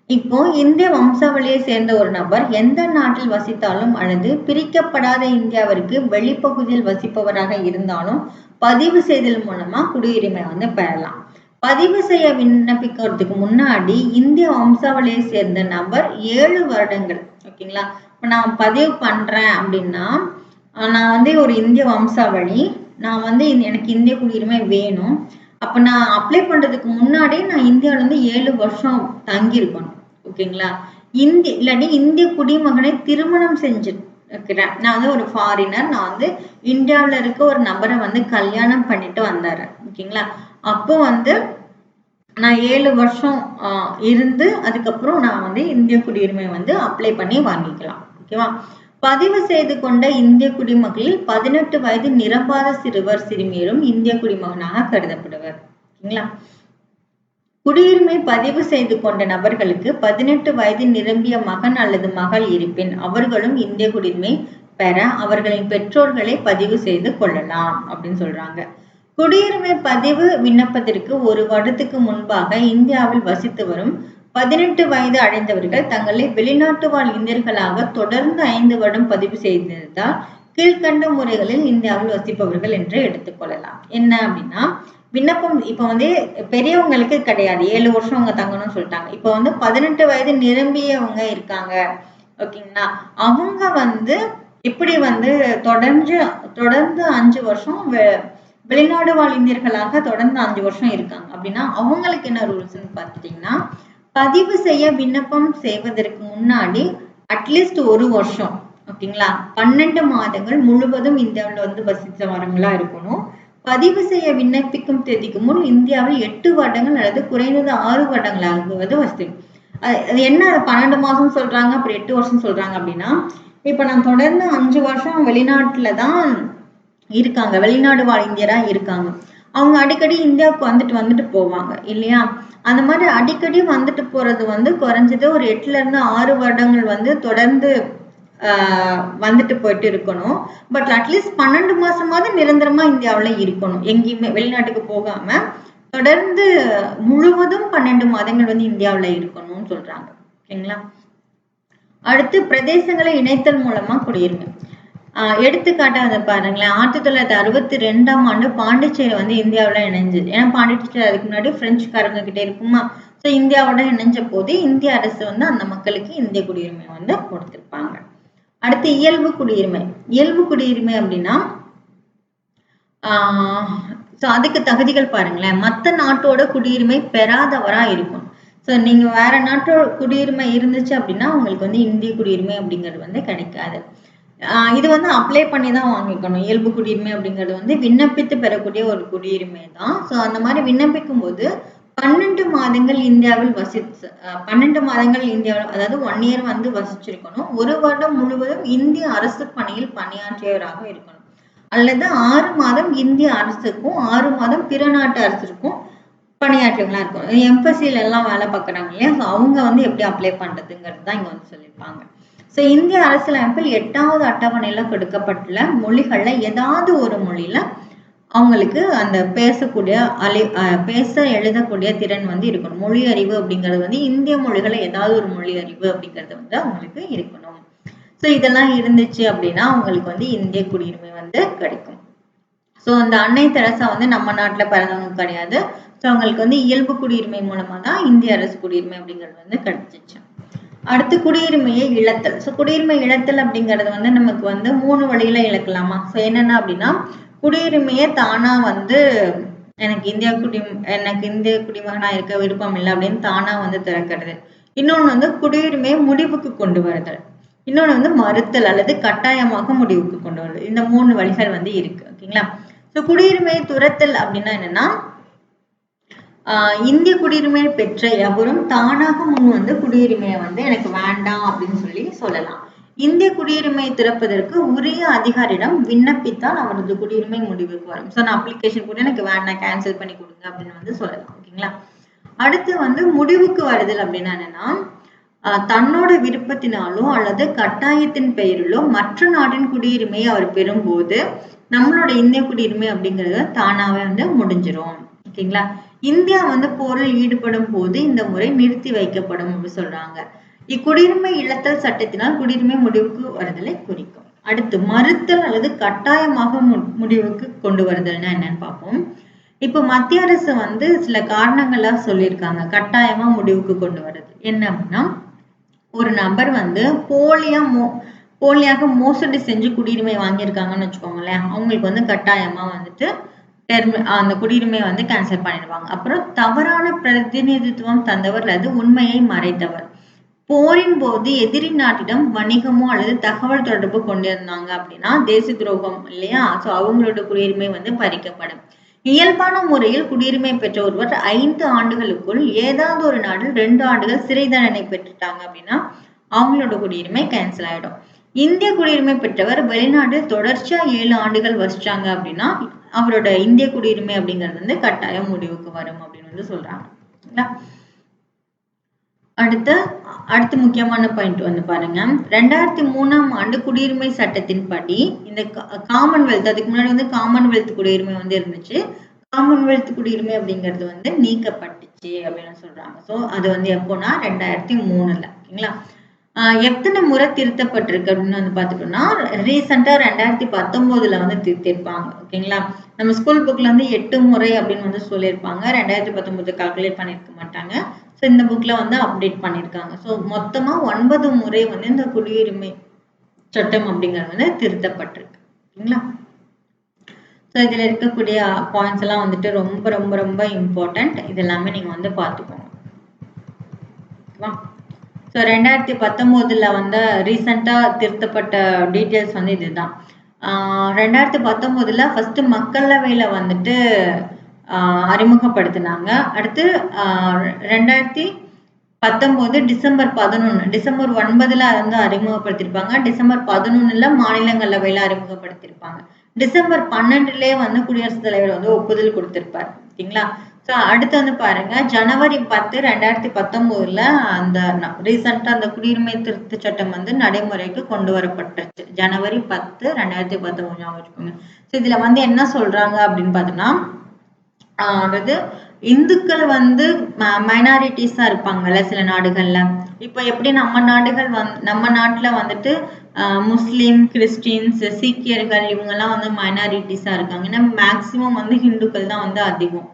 இப்போ இந்திய வம்சாவளியை சேர்ந்த ஒரு நபர் எந்த நாட்டில் வசித்தாலும் அல்லது பிரிக்கப்படாத இந்தியாவிற்கு வெளிப்பகுதியில் வசிப்பவராக இருந்தாலும் பதிவு செய்தல் மூலமா குடியுரிமை வந்து பெறலாம். பதிவு செய்ய விண்ணப்பிக்கிறதுக்கு முன்னாடி இந்திய வம்சாவளியை சேர்ந்த நபர் 7 வருடங்கள், ஓகேங்களா? இப்போ நான் பதிவு பண்றேன் அப்படின்னா நான் வந்து ஒரு இந்திய வம்சாவளி, நான் வந்து எனக்கு இந்திய குடியுரிமை வேணும். அப்ப நான் அப்ளை பண்றதுக்கு முன்னாடி நான் இந்தியாவில இருந்து 7 வருஷம் தங்கி இருக்கணும். ஓகேங்களா? இல்லாட்டி இந்திய குடிமகனை திருமணம் செஞ்சிருக்கிறேன். நான் வந்து ஒரு ஃபாரினர், நான் வந்து இந்தியாவில இருக்க ஒரு நபரை வந்து கல்யாணம் பண்ணிட்டு வந்துடுறேன். ஓகேங்களா? அப்போ வந்து நான் 7 வருஷம் இருந்து அதுக்கப்புறம் நான் வந்து இந்திய குடியுரிமை வந்து அப்ளை பண்ணி வாங்கிக்கலாம். ஓகேவா? பதிவு செய்து கொண்ட இந்திய குடிமக்களில் 18 வயது நிரம்பாத சிறுவர் சிறுமியரும் இந்திய குடிமகனாக கருதப்படுவர். ஓகேங்களா? குடியுரிமை பதிவு செய்து கொண்ட நபர்களுக்கு 18 வயது நிரம்பிய மகன் அல்லது மகள் இருப்பின் அவர்களும் இந்திய குடியுரிமை பெற அவர்களின் பெற்றோர்களை பதிவு செய்து கொள்ளலாம் அப்படின்னு சொல்றாங்க. குடியுரிமை பதிவு விண்ணப்பத்திற்கு 1 வருடத்துக்கு முன்பாக இந்தியாவில் வசித்து வரும் 18 வயது அடைந்தவர்கள் தங்களை வெளிநாட்டு வாழ் இந்தியர்களாக தொடர்ந்து 5 வருடம் பதிவு செய்திருந்தால் கீழ்கண்ட முறைகளில் இந்தியாவில் வசிப்பவர்கள் என்று எடுத்துக்கொள்ளலாம். என்ன அப்படின்னா, விண்ணப்பம் இப்ப வந்து பெரியவங்களுக்கு கிடையாது, 7 வருஷம் அவங்க தங்கணும்னு சொல்லிட்டாங்க. இப்ப வந்து 18 வயது நிரம்பியவங்க இருக்காங்க, ஓகேங்களா? அவங்க வந்து இப்படி வந்து தொடர்ந்து 5 வருஷம் வெளிநாடு வாழ் இந்தியர்களாக தொடர்ந்து 5 வருஷம் இருக்காங்க அப்படின்னா அவங்களுக்கு என்ன ரூல்ஸ்ன்னு பார்த்துட்டீங்கன்னா, பதிவு செய்ய விண்ணப்பம் செய்வதற்கு முன்னாடி அட்லீஸ்ட் 1 வருஷம், ஓகேங்களா, 12 மாதங்கள் முழுவதும் இந்தியாவில் வந்து வசித்தவங்களா இருக்கணும். பதிவு செய்ய விண்ணப்பிக்கும் தேதிக்கு முன் இந்தியாவில் 8 வருடங்கள் அல்லது குறைந்தது 6 வருடங்களாவது வசிக்கணும். அது என்ன 12 மாதம் சொல்றாங்க, அப்புறம் 8 வருஷம் சொல்றாங்க அப்படின்னா, இப்ப நான் தொடர்ந்து 5 வருஷம் வெளிநாட்டுல தான் இருக்காங்க, வெளிநாடு வாழ் இந்தியரா இருக்காங்க. அவங்க அடிக்கடி இந்தியாவுக்கு வந்துட்டு போவாங்க இல்லையா? அந்த மாதிரி அடிக்கடி வந்துட்டு போறது வந்து குறைஞ்சது ஒரு 8ல இருந்து 6 வருடங்கள் வந்து தொடர்ந்து வந்துட்டு போயிட்டு இருக்கணும். பட் அட்லீஸ்ட் 12 மாசமாவது நிரந்தரமா இந்தியாவுல இருக்கணும், எங்கேயுமே வெளிநாட்டுக்கு போகாம தொடர்ந்து முழுவதும் 12 மாதங்கள் வந்து இந்தியாவுல இருக்கணும்னு சொல்றாங்க. ஓகேங்களா? அடுத்து பிரதேசங்களை இணைத்தல் மூலமா குடியுரிமை. எடுத்துக்காட்டாக பாருங்களேன், 1962ஆம் ஆண்டு பாண்டிச்சேரி வந்து இந்தியாவுல இணைஞ்சது. ஏன்னா பாண்டிச்சேரி அதுக்கு முன்னாடி பிரெஞ்சுக்காரங்க கிட்ட இருக்குமா, ஸோ இந்தியாவோட இணைஞ்ச போது இந்திய அரசு வந்து அந்த மக்களுக்கு இந்திய குடியுரிமை வந்து கொடுத்திருப்பாங்க. அடுத்து இயல்பு குடியுரிமை. இயல்பு குடியுரிமை அப்படின்னா ஸோ அதுக்கு தகுதிகள் பாருங்களேன். மற்ற நாட்டோட குடியுரிமை பெறாதவரா இருக்கும். ஸோ நீங்க வேற நாட்டோட குடியுரிமை இருந்துச்சு அப்படின்னா உங்களுக்கு வந்து இந்திய குடியுரிமை அப்படிங்கிறது வந்து கிடைக்காது. இது வந்து அப்ளை பண்ணி தான் வாங்கிக்கணும். இயல்பு குடியுரிமை அப்படிங்கிறது வந்து விண்ணப்பித்து பெறக்கூடிய ஒரு குடியுரிமை தான். ஸோ அந்த மாதிரி விண்ணப்பிக்கும் போது 12 மாதங்கள் இந்தியாவில் 12 மாதங்கள் இந்தியாவில், அதாவது 1 இயர் வந்து வசிச்சிருக்கணும். 1 வருடம் முழுவதும் இந்திய அரசு பணியில் பணியாற்றியவராக இருக்கணும். அல்லது 6 மாதம் இந்திய அரசுக்கும் 6 மாதம் பிற நாட்டு அரசுக்கும் பணியாற்றியவங்களா இருக்கும். எம்பசில எல்லாம் வேலை பார்க்குறாங்க இல்லையா? ஸோ அவங்க வந்து எப்படி அப்ளை பண்றதுங்கிறது தான் இங்க வந்து சொல்லியிருப்பாங்க. ஸோ இந்திய அரசியலமைப்பில் 8வது அட்டவணையில கொடுக்கப்பட்டுள்ள மொழிகள்ல ஏதாவது ஒரு மொழியில அவங்களுக்கு அந்த பேச எழுதக்கூடிய திறன் வந்து இருக்கணும். மொழி அறிவு அப்படிங்கிறது வந்து இந்திய மொழிகளை ஏதாவது ஒரு மொழி அறிவு அப்படிங்கிறது வந்து அவங்களுக்கு இருக்கணும். ஸோ இதெல்லாம் இருந்துச்சு அப்படின்னா அவங்களுக்கு வந்து இந்திய குடியுரிமை வந்து கிடைக்கும். ஸோ அந்த அன்னை தெரசா வந்து நம்ம நாட்டுல பிறந்தவங்க கிடையாது. ஸோ அவங்களுக்கு வந்து இயல்பு குடியுரிமை மூலமா தான் இந்திய அரசு குடியுரிமை அப்படிங்கிறது வந்து கிடைச்சிச்சு. அடுத்து குடியுரிமையை இழத்தல். ஸோ குடியுரிமை இழத்தல் அப்படிங்கிறது வந்து நமக்கு வந்து 3 வழியில இழக்கலாமா? ஸோ என்னென்ன அப்படின்னா, குடியுரிமையை தானா வந்து எனக்கு இந்திய குடிமகனா இருக்க விருப்பம் இல்லை அப்படின்னு தானா வந்து திறக்கிறது. இன்னொன்னு வந்து குடியுரிமையை முடிவுக்கு கொண்டு வருதல். இன்னொன்னு வந்து மறுத்தல் அல்லது கட்டாயமாக முடிவுக்கு கொண்டு வருது. இந்த 3 வழிகள் வந்து இருக்கு. ஓகேங்களா? ஸோ குடியுரிமையை துரத்தல் அப்படின்னா என்னன்னா, இந்திய குடியுரிமையை பெற்ற எவரும் தானாக முன் வந்து குடியுரிமையை வந்து எனக்கு வேண்டாம் அப்படின்னு சொல்லலாம். இந்திய குடியுரிமை திறப்பதற்கு உரிய அதிகாரியிடம் விண்ணப்பித்தால் அவரது குடியுரிமை முடிவுக்கு வரும். ஸோ நான் அப்ளிகேஷன் கூட எனக்கு வேண்டாம், கேன்சல் பண்ணி கொடுங்க அப்படின்னு வந்து சொல்லலாம். ஓகேங்களா. அடுத்து வந்து முடிவுக்கு வருதல் அப்படின்னா என்னன்னா, தன்னோட விருப்பத்தினாலோ அல்லது கட்டாயத்தின் பெயரிலோ மற்ற நாட்டின் குடியுரிமையை அவர் பெறும்போது நம்மளோட இந்திய குடியுரிமை அப்படிங்கிறது தானாவே வந்து முடிஞ்சிரும். ஓகேங்களா. இந்தியா வந்து போரில் ஈடுபடும் போது இந்த முறை நிறுத்தி வைக்கப்படும் அப்படின்னு சொல்றாங்க. இக்குடியுரிமை இழத்தல் சட்டத்தினால் குடியுரிமை முடிவுக்கு வருதலை குறிக்கும். அடுத்து மறுத்தல் அல்லது கட்டாயமாக முடிவுக்கு கொண்டு வருதல்னா என்னன்னு பார்ப்போம். இப்போ மத்திய அரசு வந்து சில காரணங்களா சொல்லியிருக்காங்க கட்டாயமா முடிவுக்கு கொண்டு வர்றது. என்ன அப்படின்னா, ஒரு நபர் வந்து போலியாக மோசடி செஞ்சு குடியுரிமை வாங்கியிருக்காங்கன்னு வச்சுக்கோங்களேன், அவங்களுக்கு வந்து கட்டாயமா வந்துட்டு அந்த குடியுரிமையை வந்து கேன்சல் பண்ணிடுவாங்க. அப்புறம் தவறான பிரதிநிதித்துவம் தந்தவர் அல்லது உண்மையை மறைத்தவர், போரின் போது எதிரி நாட்டிடம் வணிகமோ அல்லது தகவல் தொடர்பு கொண்டிருந்தாங்க அப்படின்னா தேச துரோகம் இல்லையா, ஸோ அவங்களோட குடியுரிமை வந்து பறிக்கப்படும். இயல்பான முறையில் குடியுரிமை பெற்ற ஒருவர் 5 ஆண்டுகளுக்குள் ஏதாவது ஒரு நாட்டில் 2 ஆண்டுகள் சிறை தண்டனை பெற்றுட்டாங்க அப்படின்னா அவங்களோட குடியுரிமை கேன்சல் ஆயிடும். இந்திய குடியுரிமை பெற்றவர் வெளிநாட்டில் தொடர்ச்சியா 7 ஆண்டுகள் வசிச்சாங்க அப்படின்னா அவரோட இந்திய குடியுரிமை அப்படிங்கிறது வந்து கட்டாயம் முடிவுக்கு வரும் அப்படின்னு வந்து சொல்றாங்க. அடுத்து முக்கியமான பாயிண்ட் வந்து பாருங்க. 2003ஆம் ஆண்டு குடியுரிமை சட்டத்தின்படி இந்த காமன்வெல்த், அதுக்கு முன்னாடி வந்து காமன்வெல்த் குடியுரிமை வந்து இருந்துச்சு. காமன்வெல்த் குடியுரிமை அப்படிங்கிறது வந்து நீக்கப்பட்டுச்சு அப்படின்னு சொல்றாங்க. ஸோ அது வந்து எப்போனா 2003ல. ஓகேங்களா. எத்தனை முறை திருத்தப்பட்டிருக்கு அப்படின்னு வந்து பார்த்துட்டோம்னா, ரீசெண்டா 2019ல வந்து திருத்திருப்பாங்க. ஓகேங்களா. நம்ம ஸ்கூல் புக்ல வந்து 8 முறை அப்படின்னு வந்து சொல்லியிருப்பாங்க. 2019 கால்குலேட் பண்ணியிருக்க மாட்டாங்க. ஸோ இந்த புக்ல வந்து அப்டேட் பண்ணியிருக்காங்க. ஸோ மொத்தமா 9 முறை வந்து இந்த குடியுரிமை சட்டம் அப்படிங்கிறது வந்து திருத்தப்பட்டிருக்கு. ஓகேங்களா. ஸோ இதில் இருக்கக்கூடிய பாயிண்ட்ஸ் எல்லாம் வந்துட்டு ரொம்ப ரொம்ப ரொம்ப இம்பார்ட்டன்ட். இது எல்லாமே நீங்க வந்து பார்த்துக்கோங்க. ஓகேவா. ஸோ 2019ல வந்து ரீசெண்டா திருத்தப்பட்ட டீட்டெயில்ஸ் வந்து இதுதான். 2019ல ஃபர்ஸ்ட் மக்களவையில வந்துட்டு அறிமுகப்படுத்தினாங்க. அடுத்து 2019 டிசம்பர் 9ல வந்து அறிமுகப்படுத்திருப்பாங்க. டிசம்பர் 11ல மாநிலங்களவையில அறிமுகப்படுத்திருப்பாங்க. டிசம்பர் 12லே வந்து குடியரசுத் தலைவர் வந்து ஒப்புதல் கொடுத்திருப்பார். ஓகேங்களா. ஸோ அடுத்து வந்து பாருங்க, ஜனவரி 10, 2019ல அந்த ரீசெண்டா அந்த குடியுரிமை திருத்த சட்டம் வந்து நடைமுறைக்கு கொண்டு வரப்பட்டுருச்சு. ஜனவரி 10, 2019 வச்சுக்கோங்க. ஸோ இதுல வந்து என்ன சொல்றாங்க அப்படின்னு பார்த்தோம்னா, அதாவது இந்துக்கள் வந்து மைனாரிட்டிஸா இருப்பாங்கல்ல சில நாடுகள்ல. இப்ப எப்படி நம்ம நாட்டுல வந்துட்டு முஸ்லிம், கிறிஸ்டின்ஸ், சீக்கியர்கள் இவங்கெல்லாம் வந்து மைனாரிட்டிஸா இருக்காங்க. ஏன்னா மேக்சிமம் வந்து ஹிந்துக்கள் தான் வந்து அதிகம்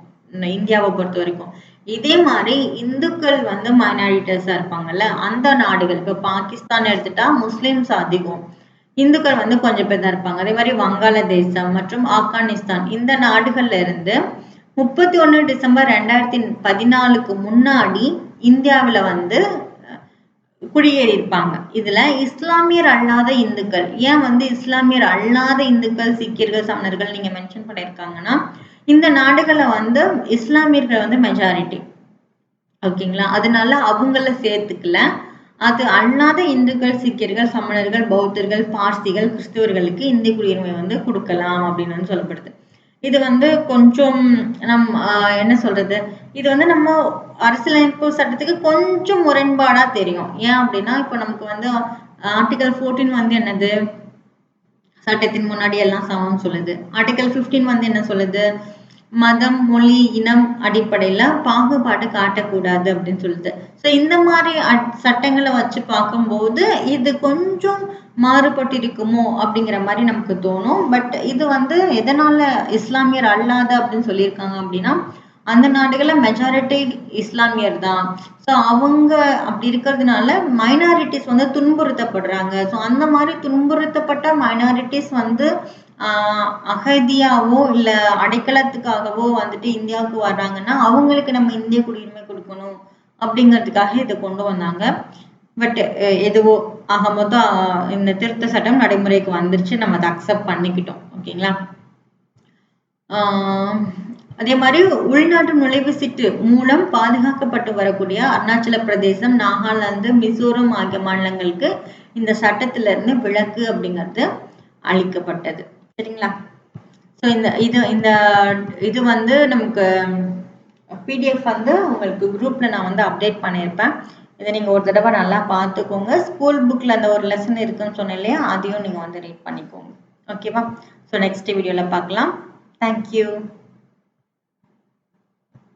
இந்தியாவை பொறுத்த வரைக்கும். இதே மாதிரி இந்துக்கள் வந்து மைனாரிட்டிஸா இருப்பாங்கல்ல அந்த நாடுகள், இப்ப பாகிஸ்தான் எடுத்துட்டா முஸ்லிம்ஸ் அதிகம், இந்துக்கள் வந்து கொஞ்சம் பேர் தான் இருப்பாங்க. அதே மாதிரி வங்காளதேசம் மற்றும் ஆப்கானிஸ்தான் இந்த நாடுகள்ல இருந்து 31 டிசம்பர் 2014க்கு முன்னாடி இந்தியாவில் வந்து குடியேறி இருப்பாங்க. இதுல இஸ்லாமியர் அல்லாத இந்துக்கள், ஏன் வந்து இஸ்லாமியர் அல்லாத இந்துக்கள், சீக்கியர்கள், சமணர்கள் நீங்க மென்ஷன் பண்ணிருக்காங்கன்னா, இந்த நாடுகளை வந்து இஸ்லாமியர்கள் வந்து மெஜாரிட்டி. ஓகேங்களா. அதனால அவங்கள சேர்த்துக்கல. அது அல்லாத இந்துக்கள், சீக்கியர்கள், சமணர்கள், பௌத்தர்கள், பார்சிகள், கிறிஸ்துவர்களுக்கு இந்திய குடியுரிமை வந்து கொடுக்கலாம் அப்படின்னு வந்து சொல்லப்படுது. இது வந்து கொஞ்சம் என்ன சொல்றது, இது வந்து நம்ம அரசியலமைப்பு சட்டத்துக்கு கொஞ்சம் முரண்பாடா தெரியும். ஏன் அப்படின்னா, இப்ப நமக்கு வந்து ஆர்டிகல் 14 வந்து என்னது, சட்டத்தின் முன்னாடி எல்லாம் சமம் சொல்லுது. ஆர்டிகல் 15 வந்து என்ன சொல்லுது, மதம், மொழி, இனம் அடிப்படையில பாகுபாடு காட்டக்கூடாது அப்படின்னு சொல்லுது. ஸோ இந்த மாதிரி சட்டங்களை வச்சு பார்க்கும்போது இது கொஞ்சம் மாறுபட்டு இருக்குமோ அப்படிங்கிற மாதிரி நமக்கு தோணும். பட் இது வந்து எதனால இஸ்லாமியர் அல்லாத அப்படின்னு சொல்லியிருக்காங்க அப்படின்னா, அந்த நாடுகள்ல மெஜாரிட்டி இஸ்லாமியர் தான். ஸோ அவங்க அப்படி இருக்கிறதுனால மைனாரிட்டிஸ் வந்து துன்புறுத்தப்படுறாங்க. ஸோ அந்த மாதிரி துன்புறுத்தப்பட்ட மைனாரிட்டிஸ் வந்து அகதியாவோ இல்ல அடைக்கலத்துக்காகவோ வந்துட்டு இந்தியாவுக்கு வர்றாங்கன்னா அவங்களுக்கு நம்ம இந்திய குடியுரிமை கொடுக்கணும் அப்படிங்கிறதுக்காக இதை கொண்டு வந்தாங்க. பட் எதுவோ ஆக மொத்தம் இந்த திருத்த சட்டம் நடைமுறைக்கு வந்துருச்சு, நம்ம அதை அக்செப்ட் பண்ணிக்கிட்டோம். ஓகேங்களா. அதே மாதிரி உள்நாட்டு நுழைவு சீட்டு மூலம் பாதுகாக்கப்பட்டு வரக்கூடிய அருணாச்சல பிரதேசம், நாகாலாந்து, மிசோரம் ஆகிய மாநிலங்களுக்கு இந்த சட்டத்திலிருந்து விலக்கு அப்படிங்கிறது அளிக்கப்பட்டது. சரிங்களா? ஸோ இது வந்து நமக்கு பிடிஎஃப் வந்து உங்களுக்கு குரூப்ல நான் வந்து அப்டேட் பண்ணியிருப்பேன். இதை நீங்க ஒரு தடவை நல்லா பார்த்துக்கோங்க. ஸ்கூல் புக்ல அந்த ஒரு லெசன் இருக்குன்னு சொன்னேன் இல்லையா, அதையும் நீங்க வந்து ரீட் பண்ணிக்கோங்க. ஓகேவா? ஸோ நெக்ஸ்ட் வீடியோல பார்க்கலாம். தேங்க்யூ.